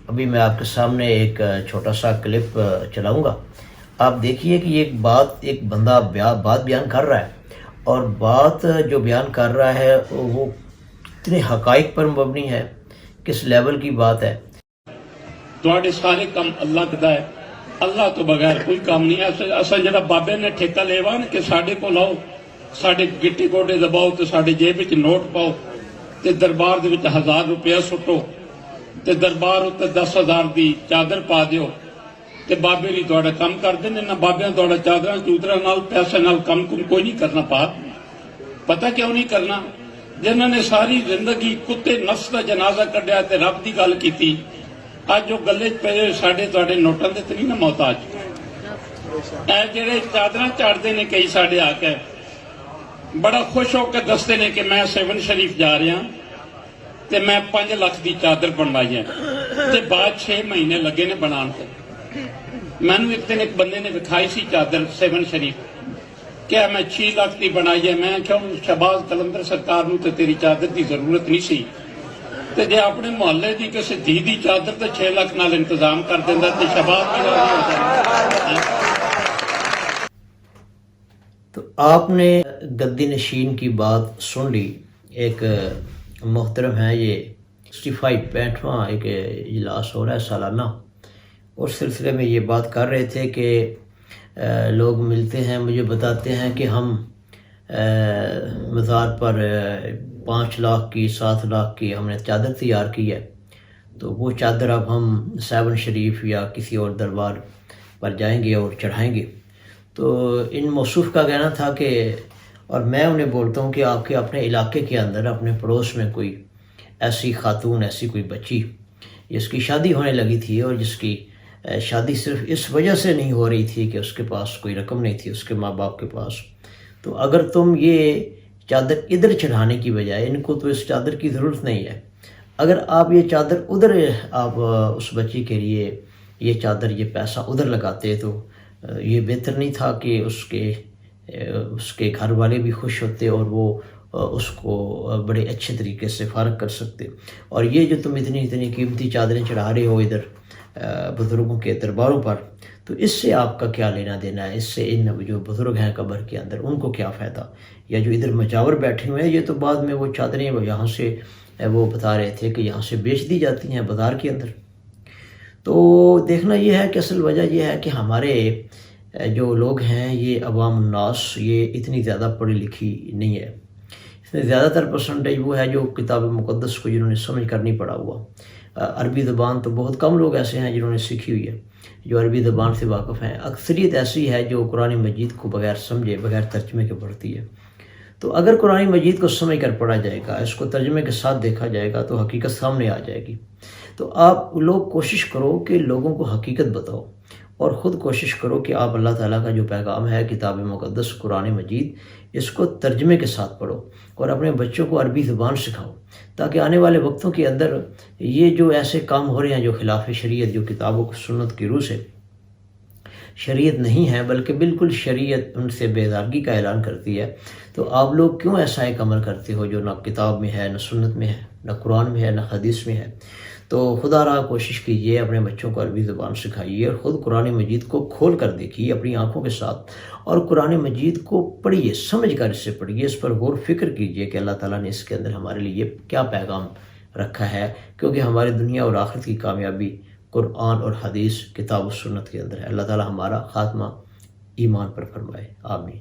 ابھی میں آپ کے سامنے ایک چھوٹا سا کلپ چلاؤں گا. آپ دیکھیے کہ یہ ایک بندہ بات بیان کر رہا ہے، اور بات جو بیان کر رہا ہے وہ کتنے حقائق پر مبنی ہے، کس لیول کی بات ہے. تواڈے سارے کام اللہ کدا ہے، اللہ تو بغیر کوئی کام نہیں ہے. اساں جڑا بابے نے ٹھیکہ لیوا نا کہ ساڈے کول آؤ، ساڈے گٹے گوڈے دباؤ تے ساڈے جیب وچ نوٹ پاؤ تے دربار دے وچ 1000 روپیہ سٹو تے دربار اتنے 10,000 دی چادر پا دیو تے بابے لی تواڈا کام کر دیں. نہ بابیاں تواڈا چادراں چودراں نال پیسے نال کم کوئی نہیں کرنا. پتہ کیوں نہیں کرنا؟ جنہاں نے ساری زندگی کتے نفس دا جنازہ کڈیا تے رب دی گل کیتی، اج جو گلے پے ساڈے تواڈے نوٹاں دے تے نہیں نا محتاج. اے جڑے چادراں چڑھدے نے کئی ساڈے آ کے بڑا خوش ہو کے دستے نے کہ میں 7 شریف جا رہا تے میں 5 لاکھ دی چادر بنوائی ہے تے بعد 6 مہینے لگے نے بنان تے. مینوں ایک دن ایک بندے نے دکھائی سی چادر 7 شریف، کیا میں 6 لاکھ دی بنائی ہے. میں کہوں شہباز قلندر سرکار نو تے تیری چادر دی ضرورت نہیں سی، تے جے اپنے محلے دی کسے دھی دی چادر تے 6 لاکھ نال انتظام کر دیندا تے شہباز کی راضی ہو جائے. تو آپ نے گدی نشین کی بات سن لی. ایک محترم ہے، یہ 65واں ایک اجلاس ہو رہا ہے سالانہ. اس سلسلے میں یہ بات کر رہے تھے کہ لوگ ملتے ہیں، مجھے بتاتے ہیں کہ ہم مزار پر 5 لاکھ کی 7 لاکھ کی ہم نے چادر تیار کی ہے، تو وہ چادر اب ہم 7 شریف یا کسی اور دربار پر جائیں گے اور چڑھائیں گے. تو ان موصوف کا کہنا تھا کہ، اور میں انہیں بولتا ہوں کہ آپ کے اپنے علاقے کے اندر اپنے پڑوس میں کوئی ایسی خاتون، ایسی کوئی بچی جس کی شادی ہونے لگی تھی، اور جس کی شادی صرف اس وجہ سے نہیں ہو رہی تھی کہ اس کے پاس کوئی رقم نہیں تھی، اس کے ماں باپ کے پاس. تو اگر تم یہ چادر ادھر چڑھانے کی بجائے، ان کو تو اس چادر کی ضرورت نہیں ہے، اگر آپ یہ چادر ادھر آپ اس بچی کے لیے یہ چادر یہ پیسہ ادھر لگاتے تو یہ بہتر نہیں تھا کہ اس کے گھر والے بھی خوش ہوتے اور وہ اس کو بڑے اچھے طریقے سے فارغ کر سکتے. اور یہ جو تم اتنی قیمتی چادریں چڑھا رہے ہو ادھر بزرگوں کے درباروں پر، تو اس سے آپ کا کیا لینا دینا ہے؟ اس سے ان جو بزرگ ہیں قبر کے اندر ان کو کیا فائدہ؟ یا جو ادھر مجاور بیٹھے ہوئے ہیں، یہ تو بعد میں وہ چادریں یہاں سے وہ بتا رہے تھے کہ یہاں سے بیچ دی جاتی ہیں بازار کے اندر. تو دیکھنا یہ ہے کہ اصل وجہ یہ ہے کہ ہمارے جو لوگ ہیں، یہ عوام الناس، یہ اتنی زیادہ پڑھی لکھی نہیں ہے. اس میں زیادہ تر پرسنٹیج وہ ہے جو کتاب مقدس کو جنہوں نے سمجھ کر نہیں پڑھا ہوا. عربی زبان تو بہت کم لوگ ایسے ہیں جنہوں نے سیکھی ہوئی ہے، جو عربی زبان سے واقف ہیں. اکثریت ایسی ہے جو قرآن مجید کو بغیر سمجھے، بغیر ترجمے کے پڑھتی ہے. تو اگر قرآن مجید کو سمجھ کر پڑھا جائے گا، اس کو ترجمے کے ساتھ دیکھا جائے گا، تو حقیقت سامنے آ جائے گی. تو آپ لوگ کوشش کرو کہ لوگوں کو حقیقت بتاؤ، اور خود کوشش کرو کہ آپ اللہ تعالیٰ کا جو پیغام ہے کتاب مقدس قرآن مجید، اس کو ترجمے کے ساتھ پڑھو اور اپنے بچوں کو عربی زبان سکھاؤ، تاکہ آنے والے وقتوں کے اندر یہ جو ایسے کام ہو رہے ہیں جو خلاف شریعت، جو کتاب و سنت کی روح سے شریعت نہیں ہے بلکہ بالکل شریعت ان سے بیزارگی کا اعلان کرتی ہے، تو آپ لوگ کیوں ایسا ایک عمل کرتے ہو جو نہ کتاب میں ہے، نہ سنت میں ہے، نہ قرآن میں ہے، نہ حدیث میں ہے. تو خدا را کوشش کیجئے، اپنے بچوں کو عربی زبان سکھائیے اور خود قرآن مجید کو کھول کر دیکھیے اپنی آنکھوں کے ساتھ، اور قرآن مجید کو پڑھیے، سمجھ کر اس سے پڑھیے، اس پر غور فکر کیجئے کہ اللہ تعالیٰ نے اس کے اندر ہمارے لیے کیا پیغام رکھا ہے، کیونکہ ہماری دنیا اور آخرت کی کامیابی قرآن اور حدیث، کتاب و سنت کے اندر ہے. اللہ تعالیٰ ہمارا خاتمہ ایمان پر فرمائے. آمین.